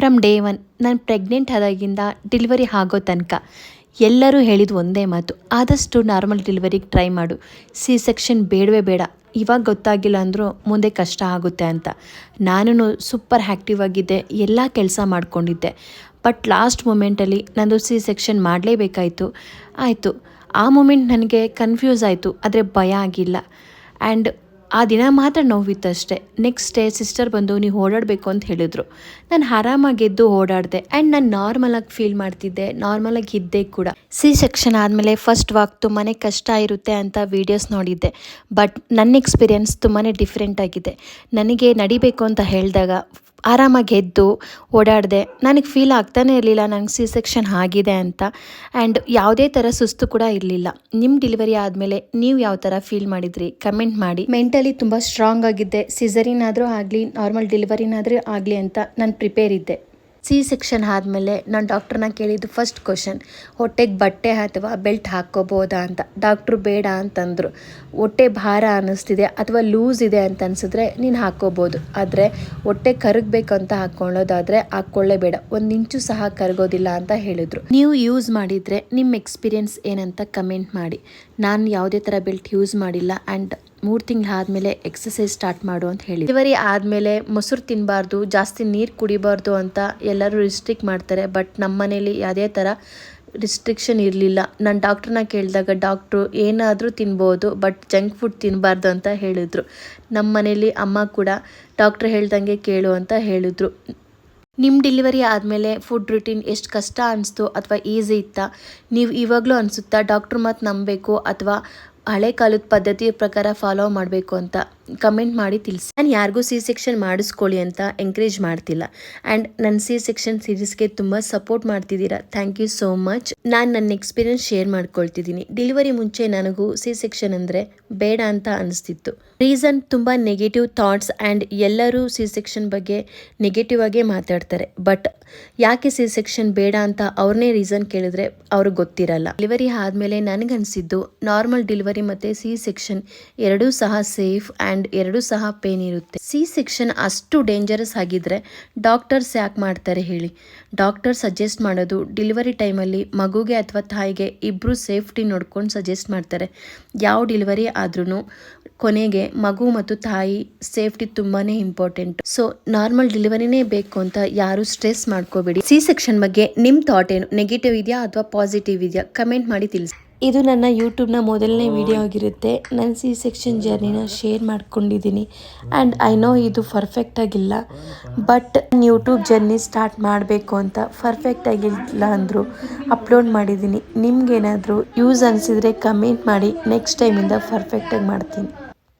From day one ನಾನು pregnant ಆದಾಗಿಂದ delivery ಆಗೋ ತನಕ ಎಲ್ಲರೂ ಹೇಳಿದ ಒಂದೇ ಮಾತು, ಆದಷ್ಟು ನಾರ್ಮಲ್ ಡೆಲಿವರಿಗೆ ಟ್ರೈ ಮಾಡು, ಸಿ ಸೆಕ್ಷನ್ ಬೇಡವೇ ಬೇಡ. ಇವಾಗ ಗೊತ್ತಾಗಿಲ್ಲ ಅಂದರೂ ಮುಂದೆ ಕಷ್ಟ ಆಗುತ್ತೆ ಅಂತ. ನಾನು ಸೂಪರ್ ಆ್ಯಕ್ಟಿವ್ ಆಗಿದ್ದೆ, ಎಲ್ಲ ಕೆಲಸ ಮಾಡ್ಕೊಂಡಿದ್ದೆ. ಬಟ್ ಲಾಸ್ಟ್ ಮೂಮೆಂಟಲ್ಲಿ ನಂದು ಸಿ ಸೆಕ್ಷನ್ ಮಾಡಲೇಬೇಕಾಯಿತು. ಆಯಿತು, ಆ ಮೂಮೆಂಟ್ ನನಗೆ ಕನ್ಫ್ಯೂಸ್ ಆಯಿತು, ಆದರೆ ಭಯ ಆಗಿಲ್ಲ. ಆ್ಯಂಡ್ ಆ ದಿನ ಮಾತ್ರ ನೋವಿತ್ತಷ್ಟೇ. ನೆಕ್ಸ್ಟ್ ಡೇ ಸಿಸ್ಟರ್ ಬಂದು ನೀವು ಓಡಾಡಬೇಕು ಅಂತ ಹೇಳಿದ್ರು. ನಾನು ಆರಾಮಾಗಿ ಎದ್ದು ಓಡಾಡಿದೆ ಆ್ಯಂಡ್ ನಾನು ನಾರ್ಮಲಾಗಿ ಫೀಲ್ ಮಾಡ್ತಿದ್ದೆ, ನಾರ್ಮಲಾಗಿ ಇದ್ದೆ ಕೂಡ. ಸಿ ಸೆಕ್ಷನ್ ಆದಮೇಲೆ ಫಸ್ಟ್ ವಾಕ್ ತುಂಬಾ ಕಷ್ಟ ಇರುತ್ತೆ ಅಂತ ವೀಡಿಯೋಸ್ ನೋಡಿದ್ದೆ. ಬಟ್ ನನ್ನ ಎಕ್ಸ್ಪೀರಿಯೆನ್ಸ್ ತುಂಬಾ ಡಿಫ್ರೆಂಟ್ ಆಗಿದೆ. ನನಗೆ ನಡಿಬೇಕು ಅಂತ ಹೇಳಿದಾಗ ಆರಾಮಾಗಿ ಎದ್ದು ಓಡಾಡಿದೆ. ನನಗೆ ಫೀಲ್ ಆಗ್ತಾನೇ ಇರಲಿಲ್ಲ ನನಗೆ ಸಿ ಸೆಕ್ಷನ್ ಆಗಿದೆ ಅಂತ. ಆ್ಯಂಡ್ ಯಾವುದೇ ಥರ ಸುಸ್ತು ಕೂಡ ಇರಲಿಲ್ಲ. ನಿಮ್ಮ ಡೆಲಿವರಿ ಆದಮೇಲೆ ನೀವು ಯಾವ ಥರ ಫೀಲ್ ಮಾಡಿದ್ರಿ ಕಮೆಂಟ್ ಮಾಡಿ. ಮೆಂಟಲಿ ತುಂಬ ಸ್ಟ್ರಾಂಗ್ ಆಗಿದ್ದೆ. ಸಿಸರಿನಾದರೂ ಆಗಲಿ ನಾರ್ಮಲ್ ಡೆಲಿವರಿನಾದರೂ ಆಗಲಿ ಅಂತ ನಾನು ಪ್ರಿಪೇರ್ ಇದ್ದೆ. ಸಿ ಸೆಕ್ಷನ್ ಆದಮೇಲೆ ನಾನು ಡಾಕ್ಟ್ರನ್ನ ಕೇಳಿದ್ದು ಫಸ್ಟ್ ಕ್ವಶನ್, ಹೊಟ್ಟೆಗೆ ಬಟ್ಟೆ ಅಥವಾ ಬೆಲ್ಟ್ ಹಾಕ್ಕೋಬೋದಾ ಅಂತ. ಡಾಕ್ಟ್ರು ಬೇಡ ಅಂತಂದರು. ಹೊಟ್ಟೆ ಭಾರ ಅನ್ನಿಸ್ತಿದೆ ಅಥವಾ ಲೂಸ್ ಇದೆ ಅಂತ ಅನಿಸಿದ್ರೆ ನೀನು ಹಾಕ್ಕೋಬೋದು, ಆದರೆ ಹೊಟ್ಟೆ ಕರಗಬೇಕು ಅಂತ ಹಾಕ್ಕೊಳ್ಳೋದಾದರೆ ಹಾಕ್ಕೊಳ್ಳೇಬೇಡ, 1 ಇಂಚು ಸಹ ಕರಗೋದಿಲ್ಲ ಅಂತ ಹೇಳಿದರು. ನೀವು ಯೂಸ್ ಮಾಡಿದರೆ ನಿಮ್ಮ ಎಕ್ಸ್ಪೀರಿಯೆನ್ಸ್ ಏನಂತ ಕಮೆಂಟ್ ಮಾಡಿ. ನಾನು ಯಾವುದೇ ಥರ ಬೆಲ್ಟ್ ಯೂಸ್ ಮಾಡಿಲ್ಲ. ಆ್ಯಂಡ್ 3 ತಿಂಗಳಾದಮೇಲೆ ಎಕ್ಸಸೈಸ್ ಸ್ಟಾರ್ಟ್ ಮಾಡು ಅಂತ ಹೇಳಿ. ಡೆಲಿವರಿ ಆದಮೇಲೆ ಮೊಸರು ತಿನ್ನಬಾರ್ದು, ಜಾಸ್ತಿ ನೀರು ಕುಡಿಬಾರ್ದು ಅಂತ ಎಲ್ಲರೂ ರಿಸ್ಟ್ರಿಕ್ಟ್ ಮಾಡ್ತಾರೆ. ಬಟ್ ನಮ್ಮ ಮನೇಲಿ ಯಾವುದೇ ಥರ ರಿಸ್ಟ್ರಿಕ್ಷನ್ ಇರಲಿಲ್ಲ. ನಾನು ಡಾಕ್ಟ್ರನ್ನ ಕೇಳಿದಾಗ ಡಾಕ್ಟ್ರು ಏನಾದರೂ ತಿನ್ಬೋದು, ಬಟ್ ಜಂಕ್ ಫುಡ್ ತಿನ್ನಬಾರ್ದು ಅಂತ ಹೇಳಿದ್ರು. ನಮ್ಮ ಮನೇಲಿ ಅಮ್ಮ ಕೂಡ ಡಾಕ್ಟ್ರ್ ಹೇಳ್ದಂಗೆ ಕೇಳು ಅಂತ ಹೇಳಿದ್ರು. ನಿಮ್ಮ ಡೆಲಿವರಿ ಆದಮೇಲೆ ಫುಡ್ ರುಟೀನ್ ಎಷ್ಟು ಕಷ್ಟ ಅನಿಸ್ತು ಅಥವಾ ಈಸಿ ಇತ್ತಾ, ನೀವು ಇವಾಗಲೂ ಅನಿಸುತ್ತಾ ಡಾಕ್ಟ್ರ್ ಮಾತು ನಂಬಬೇಕು ಅಥವಾ ಹಳೆ ಕಾಲದ ಪದ್ಧತಿ ಪ್ರಕಾರ ಫಾಲೋ ಮಾಡಬೇಕು ಅಂತ ಕಮೆಂಟ್ ಮಾಡಿ ತಿಳಿಸಿ. ನಾನು ಯಾರಿಗೂ ಸಿ ಸೆಕ್ಷನ್ ಮಾಡಿಸ್ಕೊಳ್ಳಿ ಅಂತ ಎಂಕರೇಜ್ ಮಾಡ್ತಿಲ್ಲ. ಆ್ಯಂಡ್ ನನ್ನ ಸಿ ಸೆಕ್ಷನ್ ಸೀರೀಸ್ಗೆ ತುಂಬ ಸಪೋರ್ಟ್ ಮಾಡ್ತಿದ್ದೀರಾ, ಥ್ಯಾಂಕ್ ಯು ಸೋ ಮಚ್. ನಾನು ನನ್ನ ಎಕ್ಸ್ಪೀರಿಯನ್ಸ್ ಶೇರ್ ಮಾಡ್ಕೊಳ್ತಿದ್ದೀನಿ. ಡೆಲಿವರಿ ಮುಂಚೆ ನನಗೂ ಸಿ ಸೆಕ್ಷನ್ ಅಂದರೆ ಬೇಡ ಅಂತ ಅನಿಸ್ತಿತ್ತು. ರೀಸನ್ ತುಂಬ ನೆಗೆಟಿವ್ ಥಾಟ್ಸ್ ಆ್ಯಂಡ್ ಎಲ್ಲರೂ ಸಿ ಸೆಕ್ಷನ್ ಬಗ್ಗೆ ನೆಗೆಟಿವ್ ಆಗೇ ಮಾತಾಡ್ತಾರೆ. ಬಟ್ ಯಾಕೆ ಸಿ ಸೆಕ್ಷನ್ ಬೇಡ ಅಂತ ಅವ್ರನ್ನೇ ರೀಸನ್ ಕೇಳಿದ್ರೆ ಅವ್ರಿಗೆ ಗೊತ್ತಿರಲ್ಲ. ಡೆಲಿವರಿ ಆದಮೇಲೆ ನನಗನ್ಸಿದ್ದು ನಾರ್ಮಲ್ ಡೆಲಿವರಿ ಮತ್ತು ಸಿ ಸೆಕ್ಷನ್ ಎರಡೂ ಸಹ ಸೇಫ್ ಆ್ಯಂಡ್ ಎರಡೂ ಸಹ ಪೇನ್ ಇರುತ್ತೆ. ಸಿ ಸೆಕ್ಷನ್ ಅಷ್ಟು ಡೇಂಜರಸ್ ಆಗಿದ್ರೆ ಡಾಕ್ಟರ್ಸ್ ಯಾಕೆ ಮಾಡ್ತಾರೆ ಹೇಳಿ? ಡಾಕ್ಟರ್ ಸಜೆಸ್ಟ್ ಮಾಡೋದು ಡೆಲಿವರಿ ಟೈಮಲ್ಲಿ ಮಗುಗೆ ಅಥವಾ ತಾಯಿಗೆ ಇಬ್ಬರು ಸೇಫ್ಟಿ ನೋಡ್ಕೊಂಡು ಸಜೆಸ್ಟ್ ಮಾಡ್ತಾರೆ. ಯಾವ ಡೆಲಿವರಿ ಆದ್ರೂ ಕೊನೆಗೆ ಮಗು ಮತ್ತು ತಾಯಿ ಸೇಫ್ಟಿ ತುಂಬಾ ಇಂಪಾರ್ಟೆಂಟ್. ಸೊ ನಾರ್ಮಲ್ ಡೆಲಿವರಿನೇ ಬೇಕು ಅಂತ ಯಾರು ಸ್ಟ್ರೆಸ್ ಮಾಡ್ಕೋಬೇಡಿ. ಸಿ ಸೆಕ್ಷನ್ ಬಗ್ಗೆ ನಿಮ್ಮ ಥಾಟ್ ಏನು? ನೆಗೆಟಿವ್ ಇದೆಯಾ ಅಥವಾ ಪಾಸಿಟಿವ್ ಇದೆಯಾ? ಕಮೆಂಟ್ ಮಾಡಿ ತಿಳಿಸಿ. ಇದು ನನ್ನ ಯೂಟ್ಯೂಬ್ನ ಮೊದಲನೇ ವಿಡಿಯೋ ಆಗಿರುತ್ತೆ. ನಾನು ಸಿ ಸೆಕ್ಷನ್ ಜರ್ನಿನ ಶೇರ್ ಮಾಡ್ಕೊಂಡಿದ್ದೀನಿ. ಆ್ಯಂಡ್ ಐ ನೋ ಇದು ಪರ್ಫೆಕ್ಟ್ ಆಗಿಲ್ಲ, ಬಟ್ ಯೂಟ್ಯೂಬ್ ಜರ್ನಿ ಸ್ಟಾರ್ಟ್ ಮಾಡಬೇಕು ಅಂತ ಪರ್ಫೆಕ್ಟ್ ಆಗಿಲ್ಲ ಅಂದರೂ ಅಪ್ಲೋಡ್ ಮಾಡಿದ್ದೀನಿ. ನಿಮ್ಗೇನಾದರೂ ಯೂಸ್ ಅನಿಸಿದರೆ ಕಮೆಂಟ್ ಮಾಡಿ, ನೆಕ್ಸ್ಟ್ ಟೈಮಿಂದ ಪರ್ಫೆಕ್ಟಾಗಿ ಮಾಡ್ತೀನಿ.